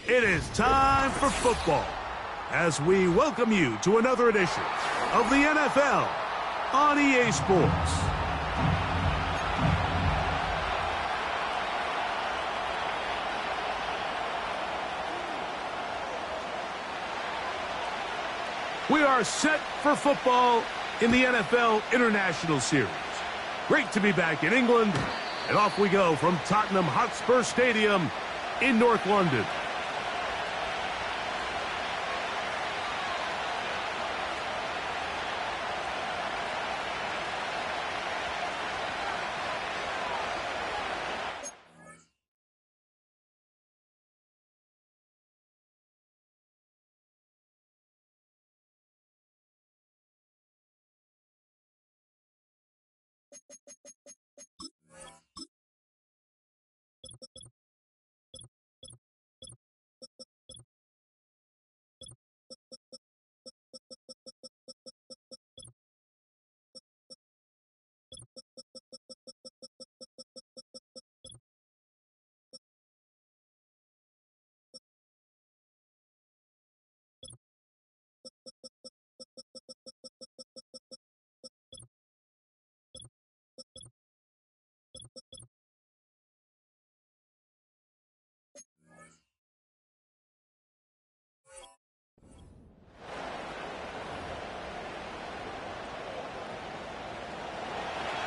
It is time for football as we welcome you to another edition of the NFL on EA Sports. We are set for football in the NFL International Series. Great to be back in England, and off we go from Tottenham Hotspur Stadium in North London.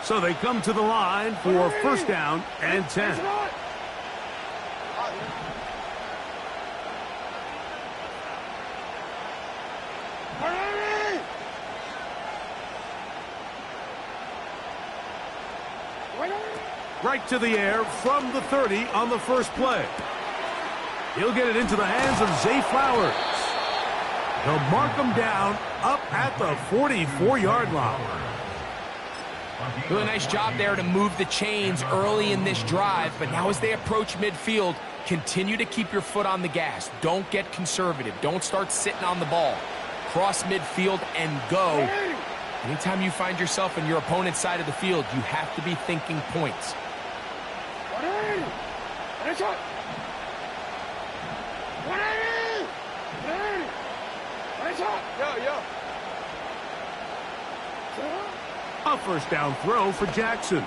So they come to the line for first down and 10. Right to the air from the 30 on the first play. He'll get it into the hands of Zay Flowers. He'll mark him down up at the 44-yard line. Really nice job there to move the chains early in this drive, but now as they approach midfield, continue to keep your foot on the gas. Don't get conservative. Don't start sitting on the ball. Cross midfield and go. Anytime you find yourself on your opponent's side of the field, you have to be thinking points. A first down throw for Jackson.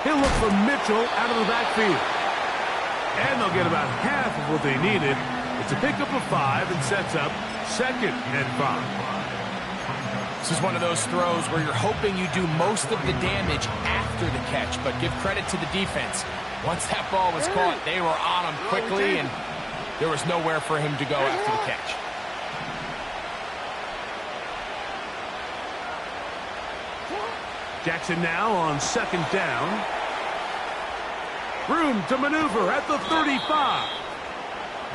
He'll look for Mitchell out of the backfield. And they'll get about half of what they needed. It's a pickup of 5 and sets up 2nd and 5. This is one of those throws where you're hoping you do most of the damage after the catch, but give credit to the defense. Once that ball was caught, they were on him quickly, and there was nowhere for him to go after the catch. Jackson now on 2nd down. Room to maneuver at the 35.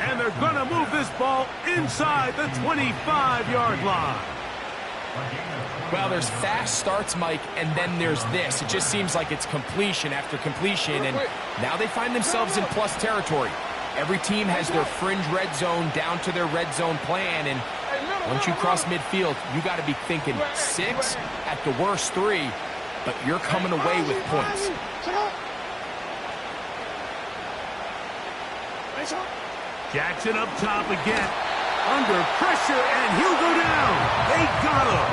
And they're going to move this ball inside the 25-yard line. Well, there's fast starts, Mike, and then there's this. It just seems like it's completion after completion, and now they find themselves in plus territory. Every team has their fringe red zone down to their red zone plan, and once you cross midfield, you got to be thinking 6, at the worst 3, but you're coming away with points. Jackson up top again. Under pressure, and he'll go down. They got him.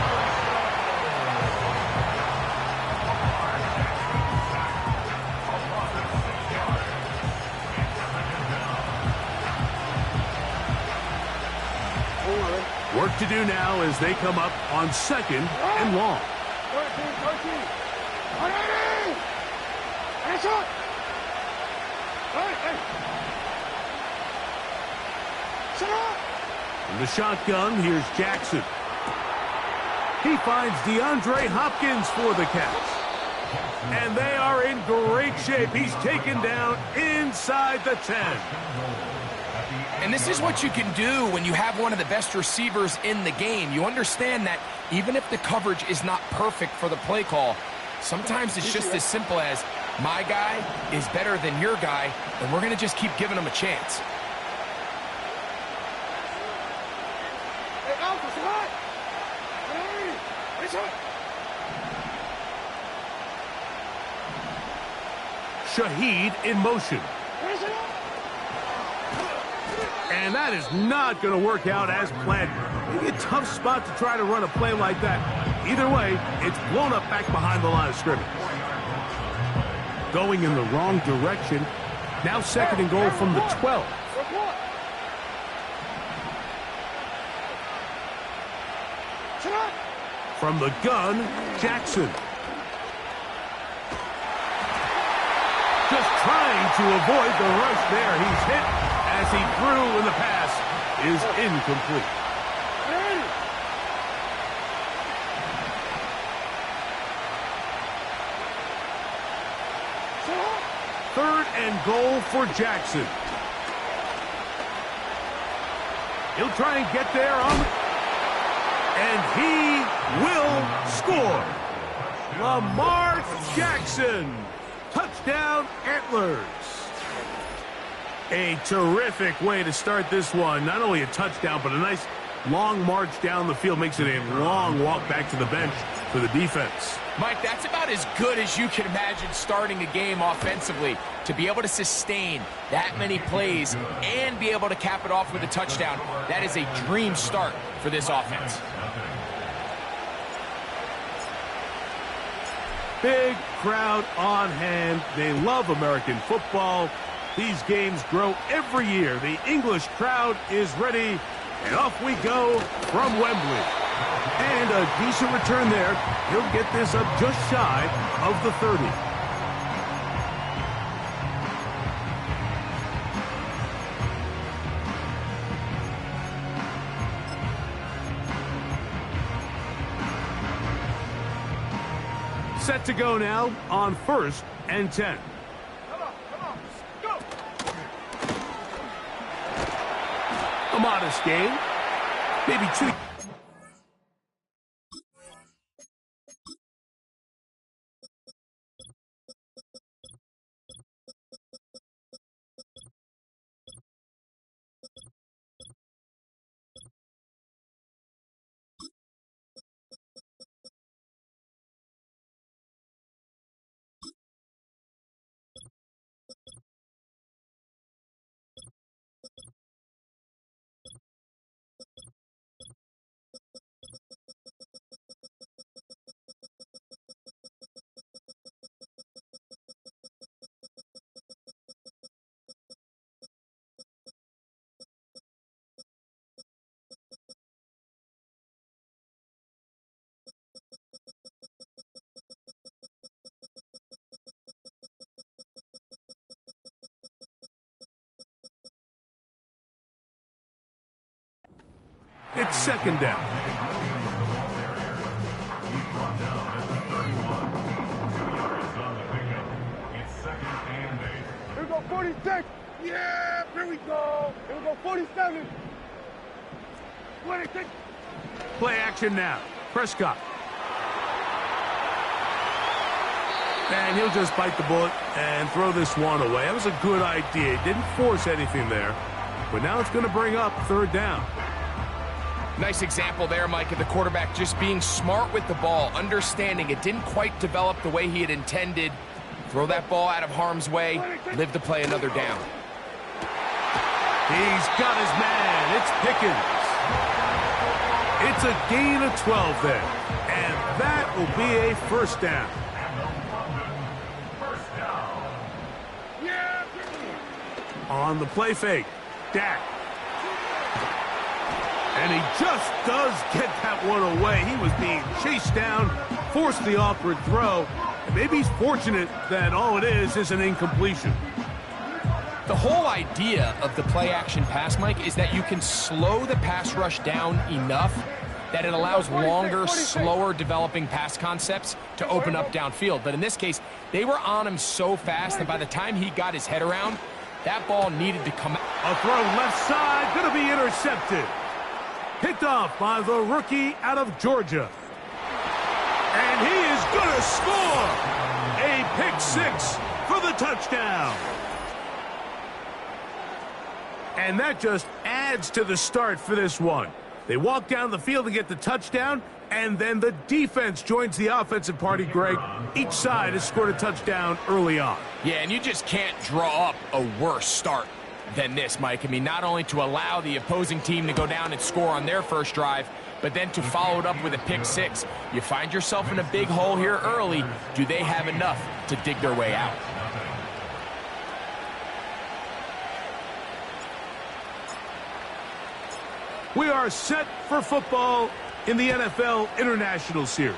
Work to do now as they come up on 2nd and long. In the shotgun, here's Jackson. He finds DeAndre Hopkins for the catch. And they are in great shape. He's taken down inside the 10. And this is what you can do when you have one of the best receivers in the game. You understand that even if the coverage is not perfect for the play call, sometimes it's just as simple as, my guy is better than your guy, and we're going to just keep giving him a chance. Shaheed in motion. And that is not going to work out as planned. Maybe a tough spot to try to run a play like that. Either way, it's blown up back behind the line of scrimmage. Going in the wrong direction. Now 2nd and goal from the 12. From the gun, Jackson. Just trying to avoid the rush there. He's hit as he threw, and the pass is incomplete. Third and goal for Jackson. He'll try and get there and he will score. Lamar Jackson. Touchdown, Antlers. A terrific way to start this one. Not only a touchdown, but a nice long march down the field. Makes it a long walk back to the bench for the defense. Mike, that's about as good as you can imagine starting a game offensively. To be able to sustain that many plays and be able to cap it off with a touchdown, that is a dream start for this offense. Big crowd on hand. They love American football. These games grow every year. The English crowd is ready, and off we go from Wembley. And a decent return there. He'll get this up just shy of the 30. Set to go now on 1st and 10. A modest gain. Maybe 2. It's 2nd down. Here we go, 46. Yeah, here we go. Here we go, 47. 26. Play action now. Prescott. And he'll just bite the bullet and throw this one away. That was a good idea. He didn't force anything there. But now it's going to bring up 3rd down. Nice example there, Mike, of the quarterback just being smart with the ball, understanding it didn't quite develop the way he had intended. Throw that ball out of harm's way, live to play another down. He's got his man. It's Pickens. It's a gain of 12 there. And that will be a 1st down. On the play fake, Dak. And he just does get that one away. He was being chased down, forced the awkward throw. And maybe he's fortunate that all it is an incompletion. The whole idea of the play-action pass, Mike, is that you can slow the pass rush down enough that it allows longer, slower developing pass concepts to open up downfield. But in this case, they were on him so fast that by the time he got his head around, that ball needed to come out. A throw left side, going to be intercepted. Picked off by the rookie out of Georgia. And he is going to score. A pick 6 for the touchdown. And that just adds to the start for this one. They walk down the field to get the touchdown, And then the defense joins the offensive party, Greg. Each side has scored a touchdown early on. Yeah, and you just can't draw up a worse start than this, Mike. I mean, not only to allow the opposing team to go down and score on their first drive, but then to follow it up with a pick six. You find yourself in a big hole here early. Do they have enough to dig their way out? We are set for football in the NFL International Series.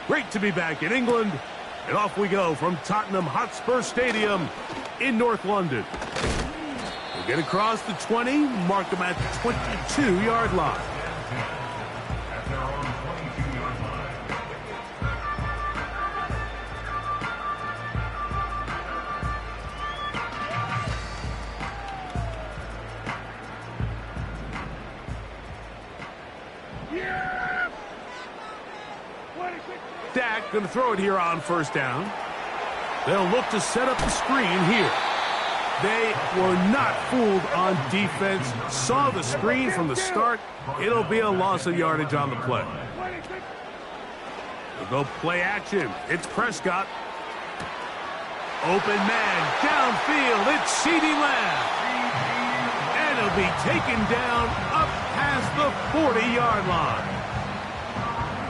Great to be back in England, and off we go from Tottenham Hotspur Stadium in North London. We'll get across the 20, mark them at the 22-yard line. Dak going to throw it here on first down. They'll look to set up the screen here. They were not fooled on defense. Saw the screen from the start. It'll be a loss of yardage on the play. They'll go play action. It's Prescott. Open man downfield. It's CeeDee Lamb. And he'll be taken down up past the 40-yard line.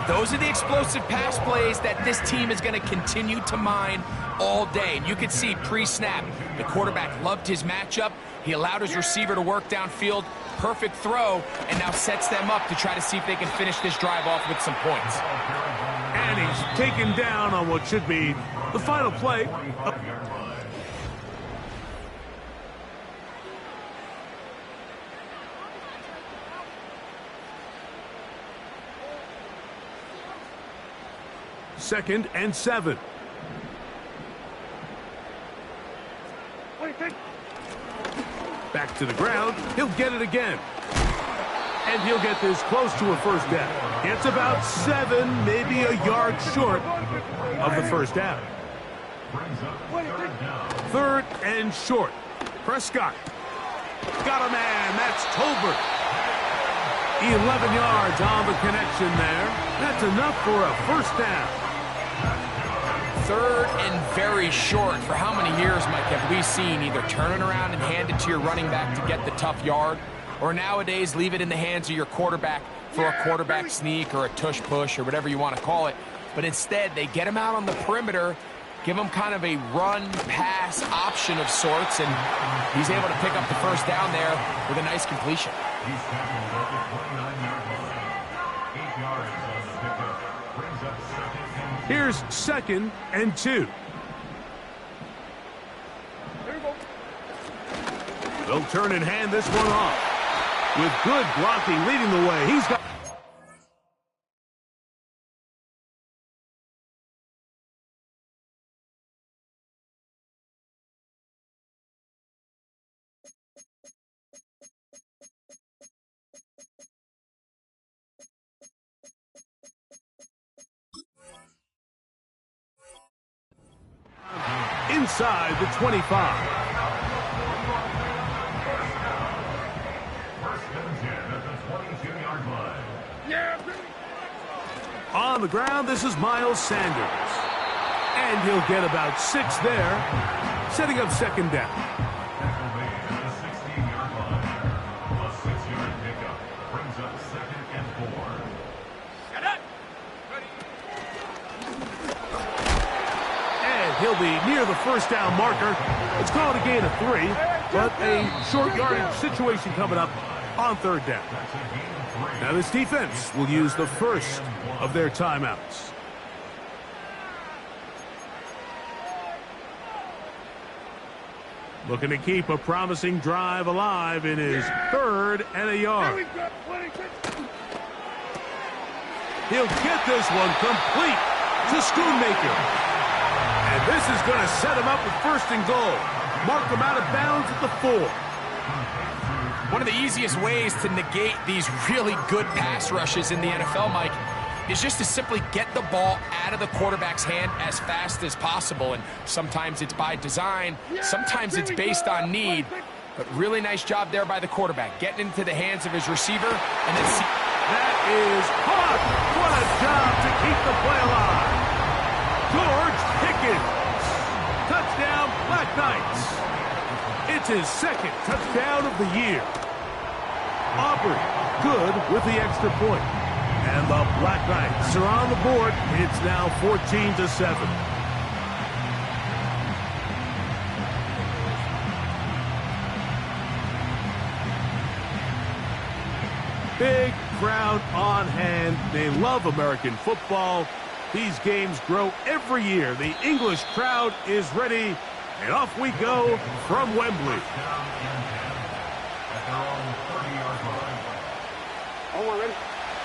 Those are the explosive pass plays that this team is going to continue to mine all day. And you can see pre-snap, the quarterback loved his matchup. He allowed his receiver to work downfield. Perfect throw, and now sets them up to try to see if they can finish this drive off with some points. And he's taken down on what should be the final play. Second and 7. Back to the ground. He'll get it again. And he'll get this close to a first down. It's about 7, maybe a yard short of the first down. Third and short. Prescott. Got a man. That's Tolbert. 11 yards on the connection there. That's enough for a first down. Third and very short. For how many years, Mike, have we seen either turn it around and hand it to your running back to get the tough yard, or nowadays leave it in the hands of your quarterback for a quarterback sneak or a tush push or whatever you want to call it? But instead, they get him out on the perimeter, give him kind of a run-pass option of sorts, and he's able to pick up the first down there with a nice completion. Here's second and 2. They'll turn and hand this one off. With good blocking leading the way. He's got... inside the 25. On the ground, this is Miles Sanders. And he'll get about 6 there, setting up second down. He'll be near the first down marker. It's called a gain of 3, but a short yardage situation coming up on third down. Now this defense will use the first of their timeouts. Looking to keep a promising drive alive in his third and a yard. He'll get this one complete to Schoonmaker. And this is going to set him up with first and goal. Mark him out of bounds at the 4. One of the easiest ways to negate these really good pass rushes in the NFL, Mike, is just to simply get the ball out of the quarterback's hand as fast as possible. And sometimes it's by design, sometimes it's based on need. But really nice job there by the quarterback, getting into the hands of his receiver and then That is caught. What a job to keep the play alive. George Pickens. Touchdown, Black Knights. It's his second touchdown of the year. Aubrey, good with the extra point. And the Black Knights are on the board. It's now 14-7. Big crowd on hand. They love American football. These games grow every year. The English crowd is ready, and off we go from Wembley.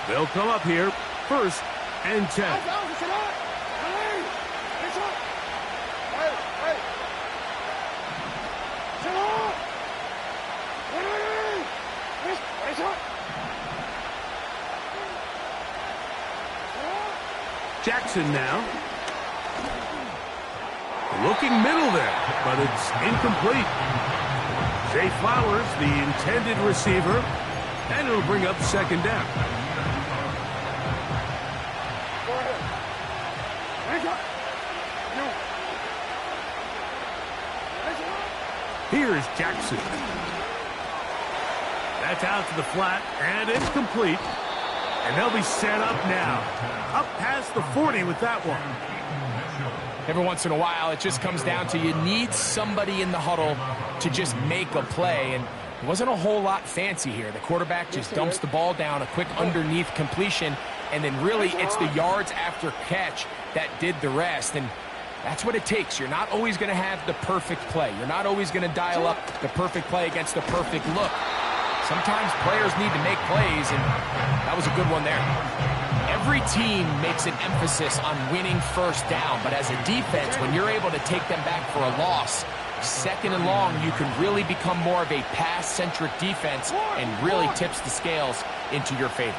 They'll come up here, 1st and 10. Jackson now. Looking middle there, but it's incomplete. Zay Flowers, the intended receiver, and it'll bring up 2nd down. Here's Jackson. That's out to the flat and incomplete. And they'll be set up now. Up past the 40 with that one. Every once in a while, it just comes down to you need somebody in the huddle to just make a play. And it wasn't a whole lot fancy here. The quarterback just dumps the ball down, a quick underneath completion, and then really it's the yards after catch that did the rest. And that's what it takes. You're not always going to have the perfect play. You're not always going to dial up the perfect play against the perfect look. Sometimes players need to make plays, and that was a good one there. Every team makes an emphasis on winning 1st down, but as a defense, when you're able to take them back for a loss, 2nd and long, you can really become more of a pass-centric defense and really tips the scales into your favor.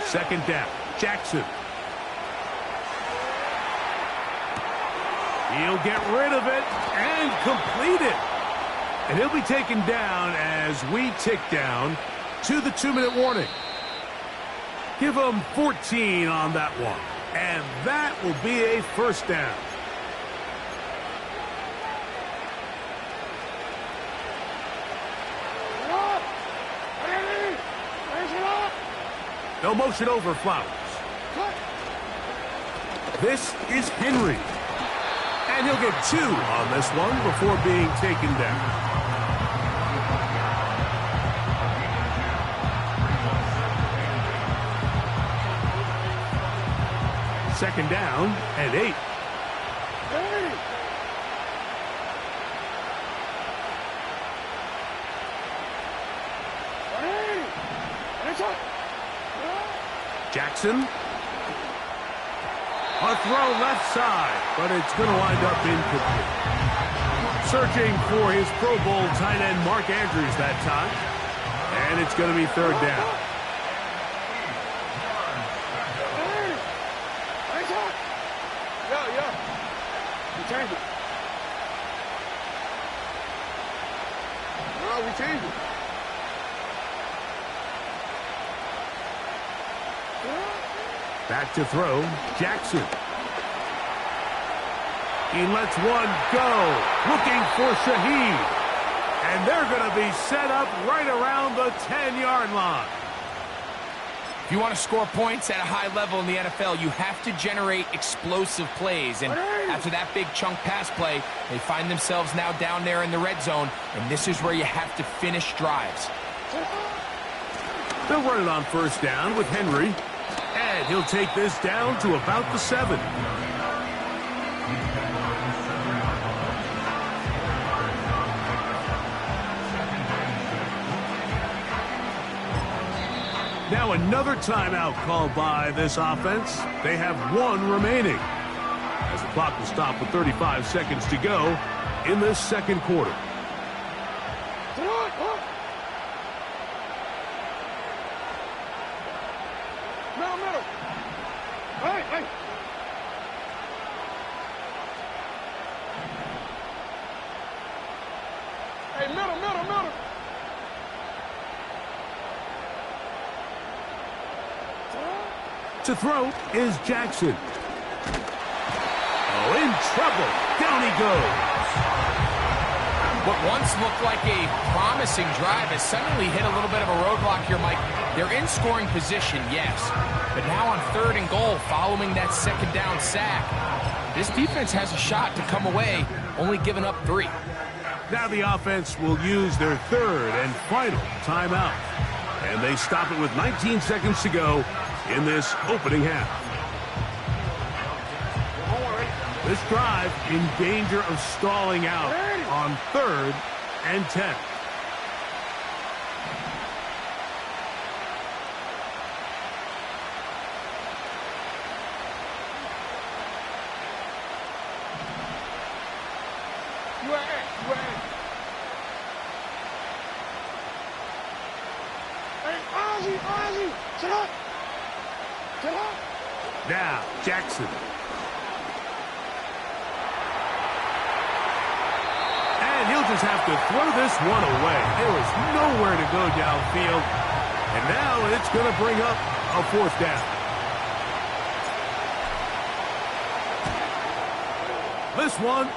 2nd down, Jackson. He'll get rid of it and complete it. And he'll be taken down as we tick down to the 2-minute warning. Give him 14 on that one. And that will be a 1st down. No motion over Flowers. This is Henry. And he'll get 2 on this one before being taken down. Second down and 8. Jackson. A throw left side, but it's going to wind up incomplete. Searching for his Pro Bowl tight end Mark Andrews that time. And it's going to be 3rd down. We changed it. No, we changed it. Back to throw, Jackson. He lets one go, looking for Shaheed. And they're going to be set up right around the 10-yard line. If you want to score points at a high level in the NFL, you have to generate explosive plays. And after that big chunk pass play, they find themselves now down there in the red zone, and this is where you have to finish drives. They'll run it on 1st down with Henry. And he'll take this down to about the 7. Now another timeout called by this offense. They have 1 remaining, as the clock will stop with 35 seconds to go in this 2nd quarter. To throw is Jackson. Oh, in trouble. Down he goes. What once looked like a promising drive has suddenly hit a little bit of a roadblock here, Mike. They're in scoring position, yes. But now on 3rd and goal, following that 2nd down sack, this defense has a shot to come away, only giving up 3. Now the offense will use their 3rd and final timeout. And they stop it with 19 seconds to go in this opening half. This drive in danger of stalling out on 3rd and 10. Now, Jackson. And he'll just have to throw this one away. There is nowhere to go downfield. And now it's going to bring up a 4th down. This one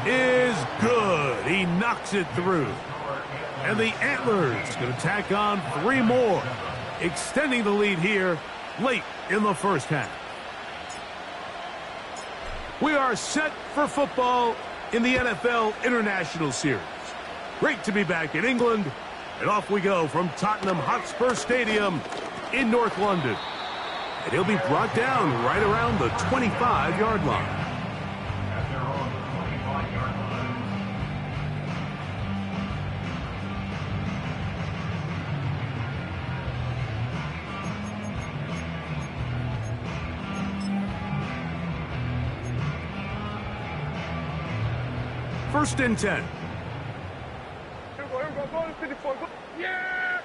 is good. He knocks it through. And the Antlers going to tack on 3 more, extending the lead here late in the first half. We are set for football in the NFL International Series. Great to be back in England, and off we go from Tottenham Hotspur Stadium in North London. And he'll be brought down right around the 25-yard line. First and 10. Here we go, go to 54. Go. Yeah!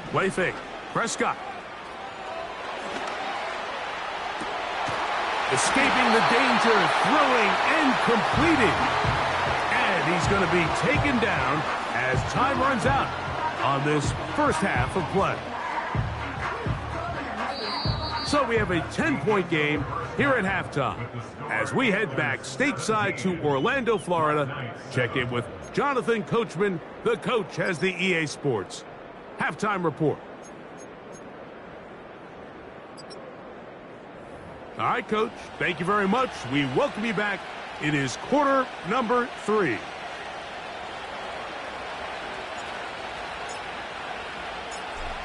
Play fake. Prescott. Escaping the danger, throwing and completing. And he's going to be taken down as time runs out on this first half of play. So we have a 10-point game here at halftime as we head back stateside to Orlando, Florida. Check in with Jonathan Coachman. The coach has the EA Sports halftime report. All right, Coach, thank you very much. We welcome you back. It is quarter number 3.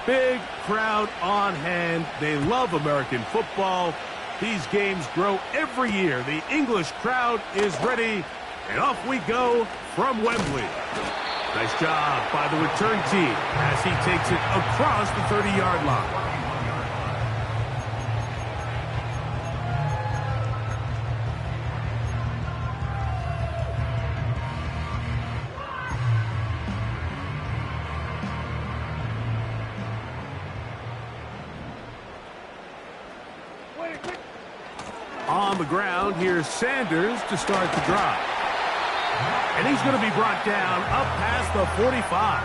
Big crowd on hand. They love American football. These games grow every year. The English crowd is ready, and off we go from Wembley. Nice job by the return team as he takes it across the 30-yard line. On the ground, here's Sanders to start the drive. And he's going to be brought down up past the 45.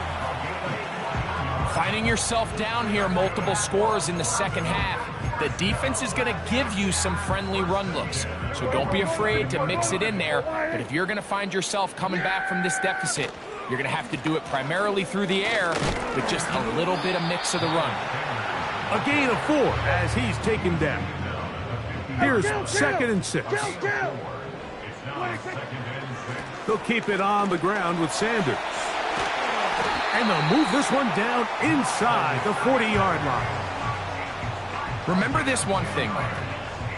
Finding yourself down here, multiple scores in the second half. The defense is going to give you some friendly run looks. So don't be afraid to mix it in there. But if you're going to find yourself coming back from this deficit, you're going to have to do it primarily through the air with just a little bit of mix of the run. A gain of 4 as he's taken down. Here's 2nd and 6. They'll keep it on the ground with Sanders. And they'll move this one down inside the 40-yard line. Remember this one thing, Mike.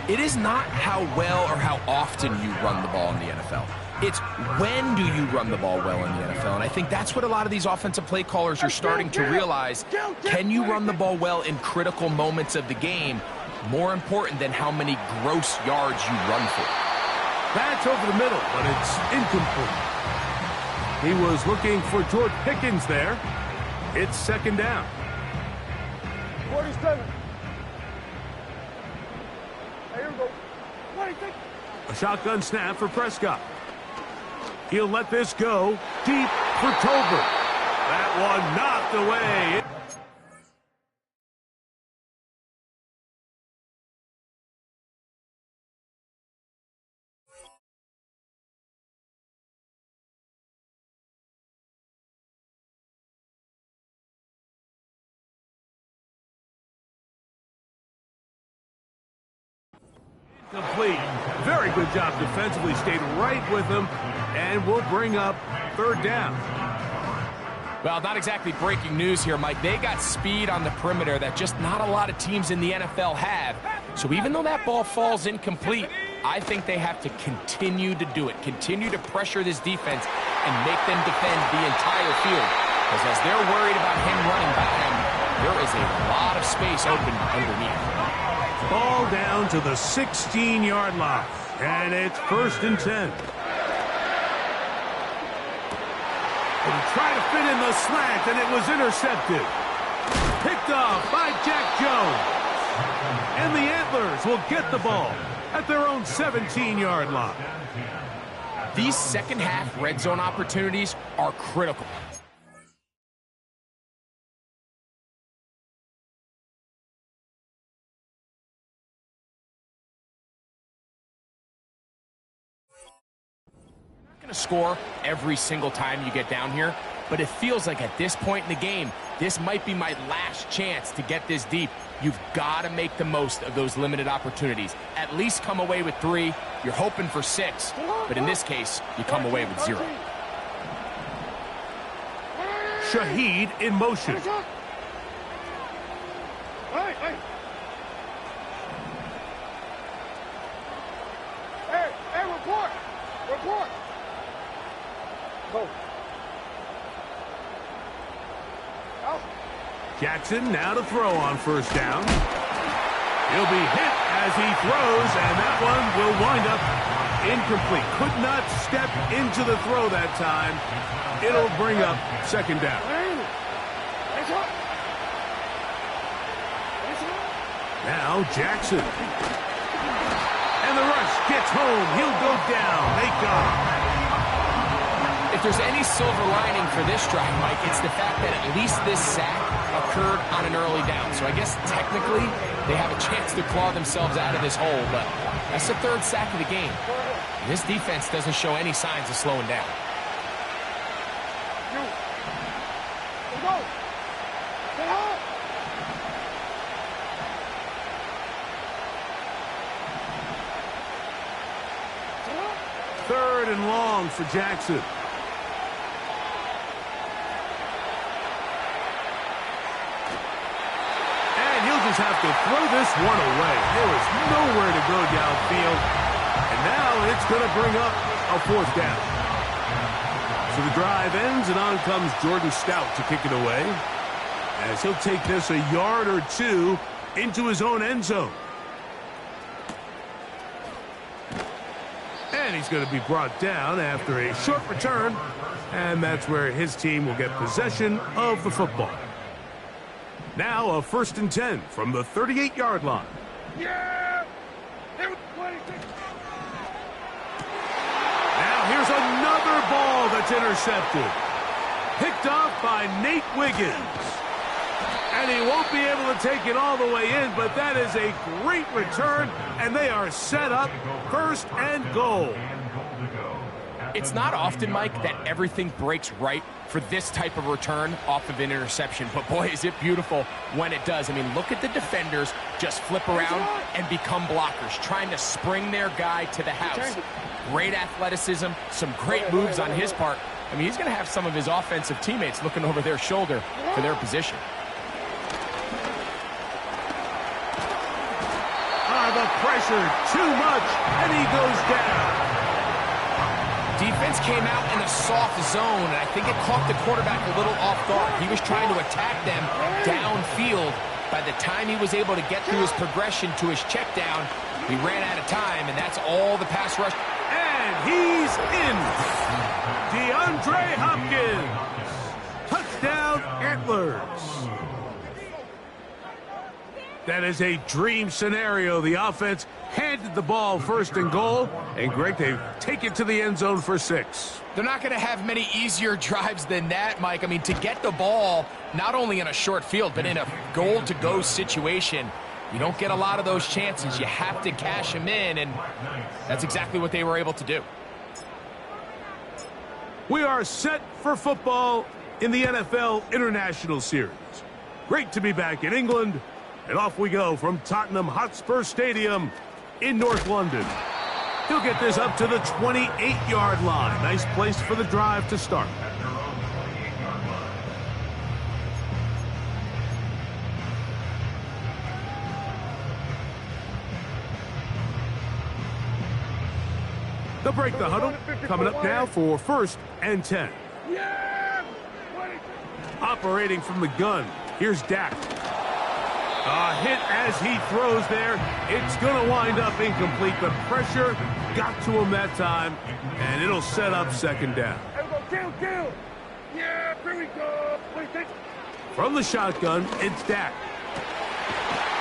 It is not how well or how often you run the ball in the NFL. It's when do you run the ball well in the NFL. And I think that's what a lot of these offensive play callers are starting to realize. Can you run the ball well in critical moments of the game? More important than how many gross yards you run for. That's over the middle, but it's incomplete. He was looking for George Pickens there. It's 2nd down. 47. Here we go. 26. A shotgun snap for Prescott. He'll let this go deep for Tolbert. That one knocked away. Complete. Very good job defensively. Stayed right with them, and will bring up third down. Well, not exactly breaking news here, Mike. They got speed on the perimeter that just not a lot of teams in the NFL have. So even though that ball falls incomplete, I think they have to continue to do it. Continue to pressure this defense and make them defend the entire field. Because as they're worried about him running by them, there is a lot of space open underneath. Ball down to the 16-yard line. And it's 1st and 10. And he tried to fit in the slant, and it was intercepted. Picked off by Jack Jones. And the Antlers will get the ball at their own 17-yard line. These second-half red zone opportunities are critical. Going to score every single time you get down here, but it feels like at this point in the game, this might be my last chance to get this deep. You've got to make the most of those limited opportunities. At least come away with 3. You're hoping for 6, but in this case, you come away with 0. Shaheed in motion. Hey, report! Report! Go. Out. Jackson now to throw on 1st down. He'll be hit as he throws, and that one will wind up incomplete. Could not step into the throw that time. It'll bring up 2nd down. Now Jackson. And the rush gets home. He'll go down. They got him. If there's any silver lining for this drive, Mike, it's the fact that at least this sack occurred on an early down. So I guess technically they have a chance to claw themselves out of this hole, but that's the 3rd sack of the game. This defense doesn't show any signs of slowing down. Third and long for Jackson. Just have to throw this one away. There was nowhere to go downfield. And now it's going to bring up a 4th down. So the drive ends, and on comes Jordan Stout to kick it away, as he'll take this a yard or 2 into his own end zone. And he's going to be brought down after a short return, and that's where his team will get possession of the football. Now a 1st and 10 from the 38-yard line. Yeah! Now here's another ball that's intercepted. Picked off by Nate Wiggins. And he won't be able to take it all the way in, but that is a great return, and they are set up 1st and goal. It's not often, Mike, that everything breaks right for this type of return off of an interception. But, boy, is it beautiful when it does. I mean, look at the defenders just flip around and become blockers, trying to spring their guy to the house. Great athleticism, some great moves on his part. I mean, he's going to have some of his offensive teammates looking over their shoulder for their position. The pressure, too much, and he goes down. Defense came out in a soft zone, and I think it caught the quarterback a little off guard. He was trying to attack them downfield. By the time he was able to get through his progression to his check down, he ran out of time, and that's all the pass rush. And he's in. DeAndre Hopkins. Touchdown, Antlers. That is a dream scenario. The offense handed the ball 1st and goal, and Greg, they take it to the end zone for 6. They're not going to have many easier drives than that, Mike. I mean, to get the ball, not only in a short field, but in a goal-to-go situation, you don't get a lot of those chances. You have to cash them in, and that's exactly what they were able to do. We are set for football in the NFL International Series. Great to be back in England. And off we go from Tottenham Hotspur Stadium in North London. He'll get this up to the 28-yard line. Nice place for the drive to start. They'll break the huddle. Coming up now for 1st and 10. Operating from the gun, here's Dak. A hit as he throws there. It's going to wind up incomplete. The pressure got to him that time, and it'll set up 2nd down. Kill. Yeah, here we go. From the shotgun, it's Dak.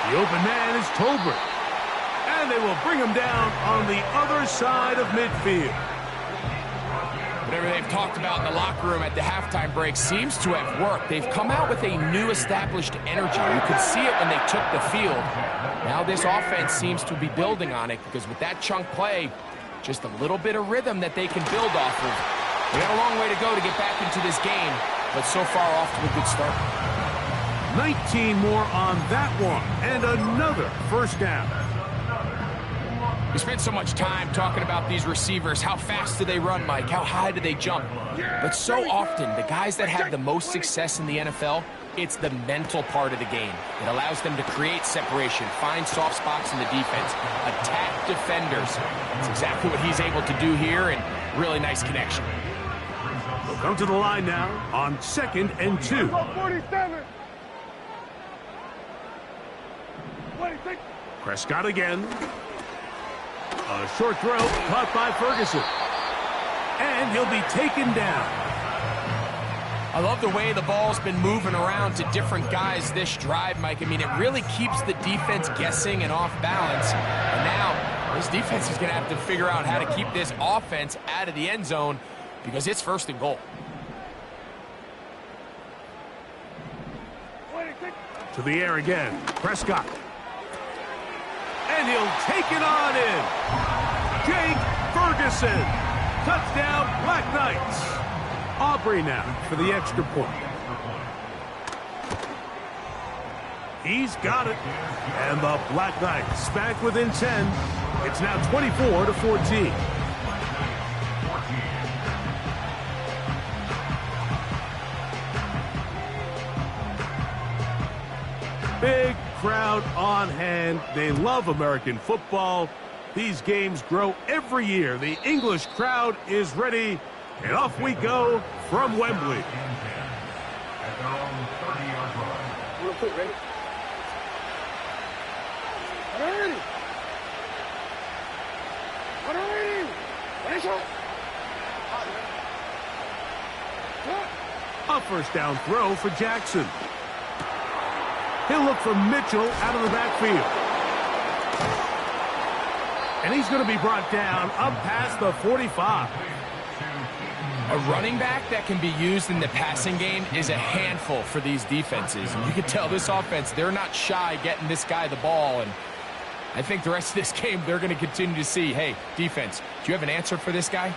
The open man is Tolbert. And they will bring him down on the other side of midfield. Whatever they've talked about in the locker room at the halftime break seems to have worked. They've come out with a new established energy. You could see it when they took the field. Now this offense seems to be building on it because with that chunk play, just a little bit of rhythm that they can build off of. They got a long way to go to get back into this game, but so far off to a good start. 19 more on that one, and another 1st down. We spent so much time talking about these receivers. How fast do they run, Mike? How high do they jump? But so often, the guys that have the most success in the NFL, it's the mental part of the game. It allows them to create separation, find soft spots in the defense, attack defenders. That's exactly what he's able to do here, and really nice connection. They'll come to the line now on 2nd and 2. 47. Prescott again. A short throw caught by Ferguson. And he'll be taken down. I love the way the ball's been moving around to different guys this drive, Mike. I mean, it really keeps the defense guessing and off balance. And now, this defense is going to have to figure out how to keep this offense out of the end zone because it's 1st and goal. To the air again. Prescott. And he'll take it on in. Jake Ferguson. Touchdown, Black Knights. Aubrey now for the extra point. He's got it. And the Black Knights back within 10. It's now 24-14. Big crowd on hand. They love American football. These games grow every year. The English crowd is ready, and off we go from Wembley. A 1st down throw for Jackson. He'll look for Mitchell out of the backfield. And he's going to be brought down up past the 45. A running back that can be used in the passing game is a handful for these defenses. And you can tell this offense, they're not shy getting this guy the ball. And I think the rest of this game, they're going to continue to see, hey, defense, do you have an answer for this guy?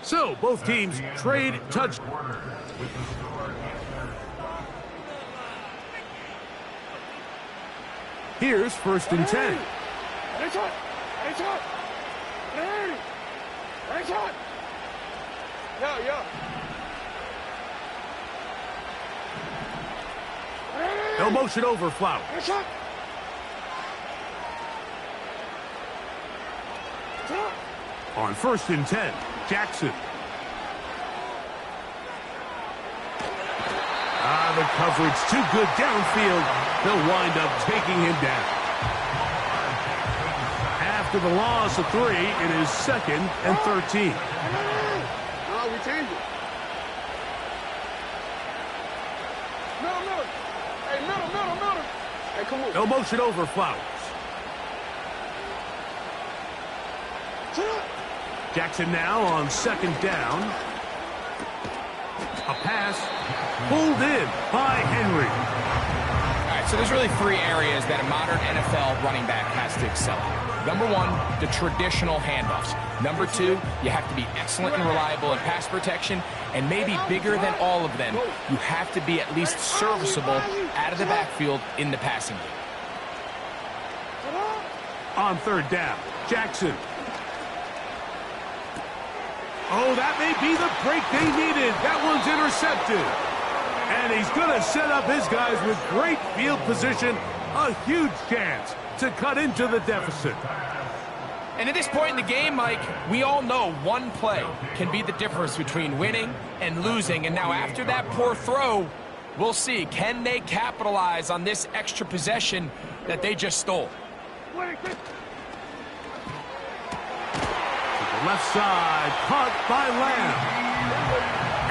So, both teams trade touch. Here's 1st and 10. They'll motion over Flowers. On 1st and 10, Jackson. The coverage too good downfield. They'll wind up taking him down. After the loss of 3, it is 2nd and 13. No, we changed it. Middle. Hey, middle. Hey, come on. They'll motion over Flowers. Jackson now on 2nd down. A pass pulled in by Henry. All right, so there's really three areas that a modern NFL running back has to excel in. Number one, the traditional handoffs. Number two, you have to be excellent and reliable in pass protection. And maybe bigger than all of them, you have to be at least serviceable out of the backfield in the passing game. On third down, Jackson. Oh, that may be the break they needed. That one's intercepted. And he's going to set up his guys with great field position. A huge chance to cut into the deficit. And at this point in the game, Mike, we all know one play can be the difference between winning and losing. And now after that poor throw, we'll see, can they capitalize on this extra possession that they just stole? To the left side, caught by Lamb.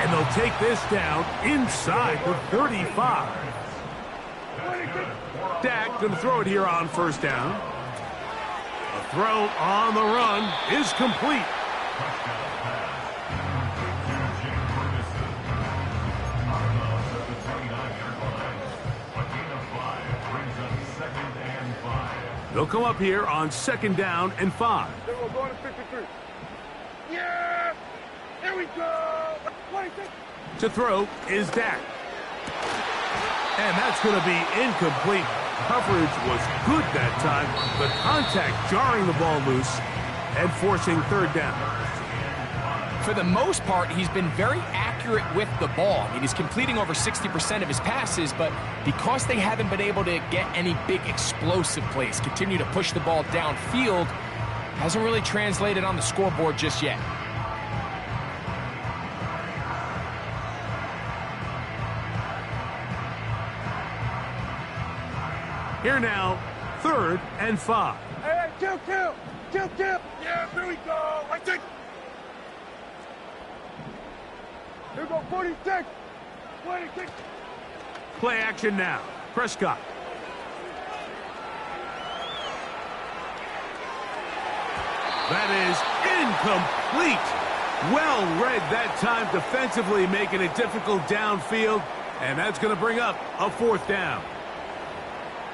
And they'll take this down inside the 35. Dak going to throw it here on first down. The throw on the run is complete. They'll come up here on 2nd down and 5. Then we'll go to 53. Yeah! Here we go! 26. To throw is Dak. And that's going to be incomplete. Coverage was good that time, but contact jarring the ball loose and forcing 3rd down. For the most part, he's been very accurate with the ball. I mean, he's completing over 60% of his passes, but because they haven't been able to get any big explosive plays, continue to push the ball downfield, hasn't really translated on the scoreboard just yet. Here now, 3rd and 5. Hey, kill! Yeah, here we go! I think. Here we go, 46. 26. Play action now. Prescott. That is incomplete. Well read that time defensively, making it difficult downfield. And that's going to bring up a 4th down.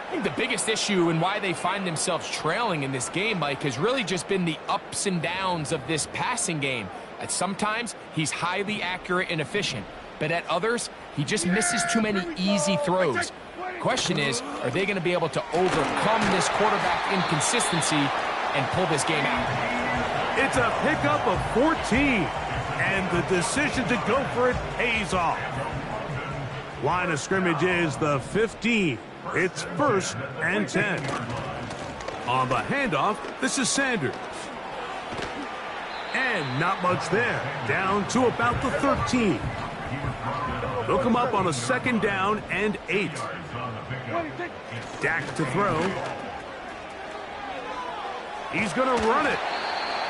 I think the biggest issue and why they find themselves trailing in this game, Mike, has really just been the ups and downs of this passing game. At sometimes, he's highly accurate and efficient, but at others, he just misses too many easy throws. Question is, are they going to be able to overcome this quarterback inconsistency and pull this game out? It's a pickup of 14, and the decision to go for it pays off. Line of scrimmage is the 15. It's 1st and 10. On the handoff, this is Sanders. And not much there. Down to about the 13. They'll come up on a 2nd down and 8. Dak to throw. He's going to run it.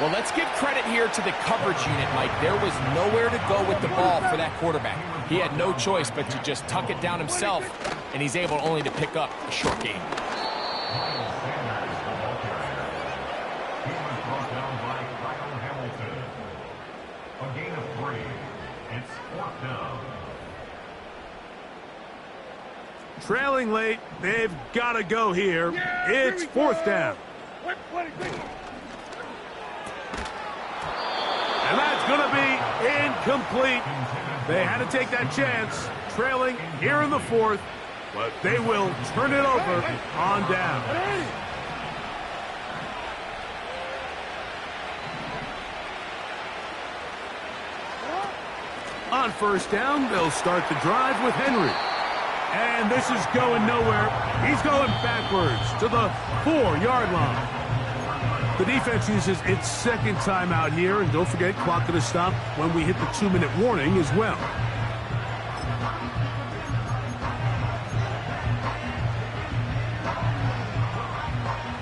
Well, let's give credit here to the coverage unit, Mike. There was nowhere to go with the ball for that quarterback. He had no choice but to just tuck it down himself, and he's able only to pick up a short gain. A gain of 3. It's 4th down. Trailing late, they've got to go here. Yeah, It's 4th down. And that's going to be incomplete. They had to take that chance, trailing here in the 4th, but they will turn it over on down. On 1st down, they'll start the drive with Henry. And this is going nowhere. He's going backwards to the 4-yard line. The defense uses its 2nd timeout here, and don't forget, clock going to stop when we hit the 2-minute warning as well.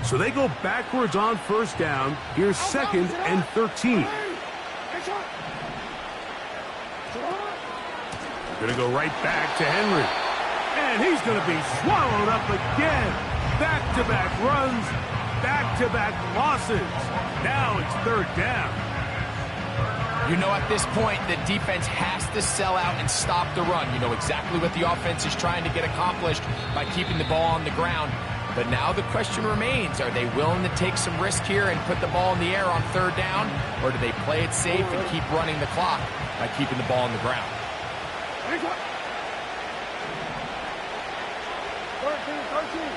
So they go backwards on 1st down. Here's 2nd and 13. They're going to go right back to Henry. And he's going to be swallowed up again. Back-to-back runs, back-to-back losses. Now it's 3rd down. You know at this point, the defense has to sell out and stop the run. You know exactly what the offense is trying to get accomplished by keeping the ball on the ground. But now the question remains, are they willing to take some risk here and put the ball in the air on third down? Or do they play it safe and keep running the clock by keeping the ball on the ground? 13.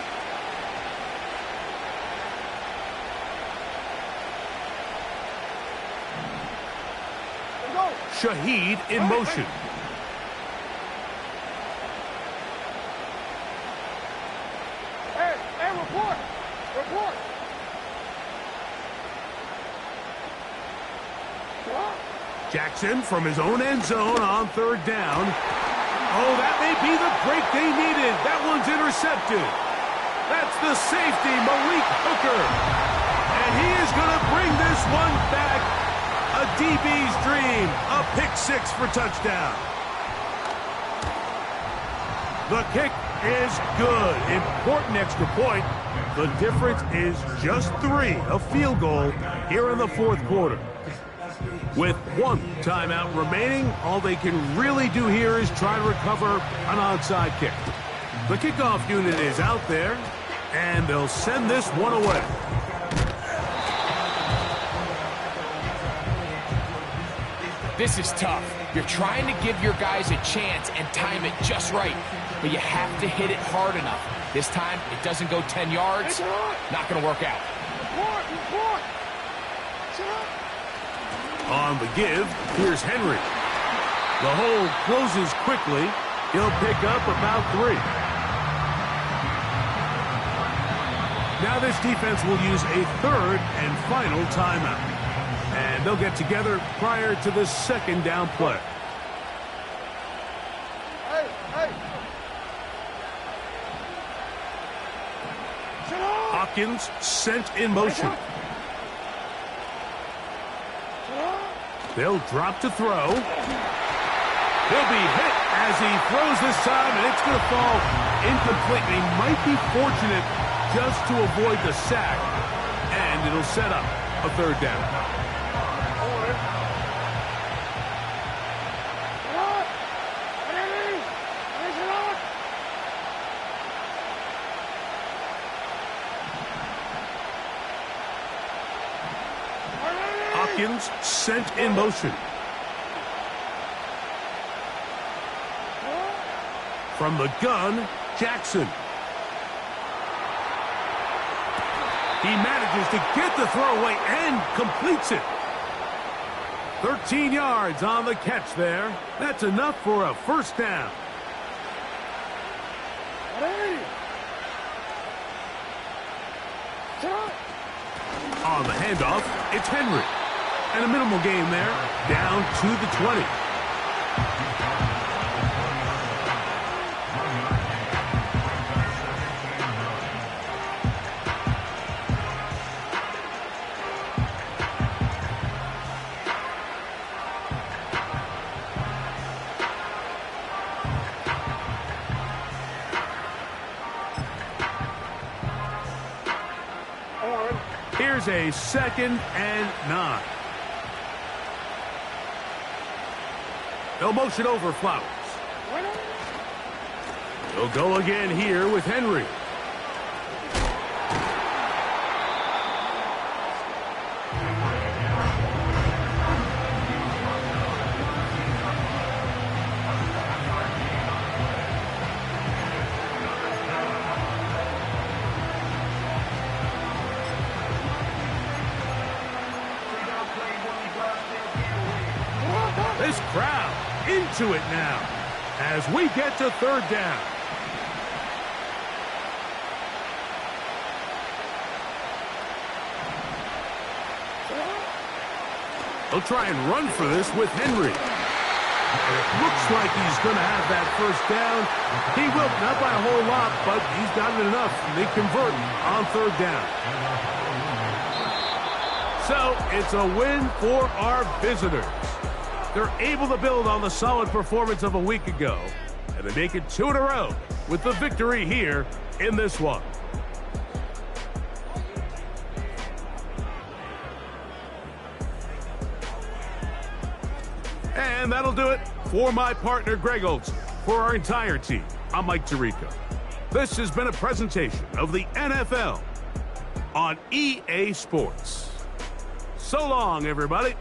Shaheed in motion. Hey, report! Jackson from his own end zone on third down. Oh, that may be the break they needed. That one's intercepted. That's the safety, Malik Hooker. And he is going to bring this one back. A DB's dream. A pick six for touchdown. The kick is good. Important extra point. The difference is just 3, a field goal here in the fourth quarter. With 1 timeout remaining, all they can really do here is try to recover an onside kick. The kickoff unit is out there, and they'll send this one away. This is tough. You're trying to give your guys a chance and time it just right, but you have to hit it hard enough. This time, it doesn't go 10 yards. Not going to work out. Report! On the give, here's Henry. The hole closes quickly. He'll pick up about 3. Now this defense will use a 3rd and final timeout. And they'll get together prior to the 2nd down play. Hey! Hopkins sent in motion. They'll drop to throw. He'll be hit as he throws this time, and it's going to fall incomplete. They might be fortunate just to avoid the sack, and it'll set up a 3rd down. Hopkins sent in motion. From the gun, Jackson. He manages to get the throw away and completes it. 13 yards on the catch there. That's enough for a 1st down. On the handoff, it's Henry. And a minimal gain there, down to the 20. Here's a 2nd and 9. They'll motion over Flowers. They'll go again here with Henry. This crowd into it now as we get to 3rd down. They'll try and run for this with Henry. And it looks like he's going to have that 1st down. He will, not by a whole lot, but he's got it enough. They convert on 3rd down. So it's a win for our visitors. They're able to build on the solid performance of a week ago, and they make it 2 in a row with the victory here in this one. And that'll do it for my partner, Greg Olson. For our entire team, I'm Mike Tirico. This has been a presentation of the NFL on EA Sports. So long, everybody.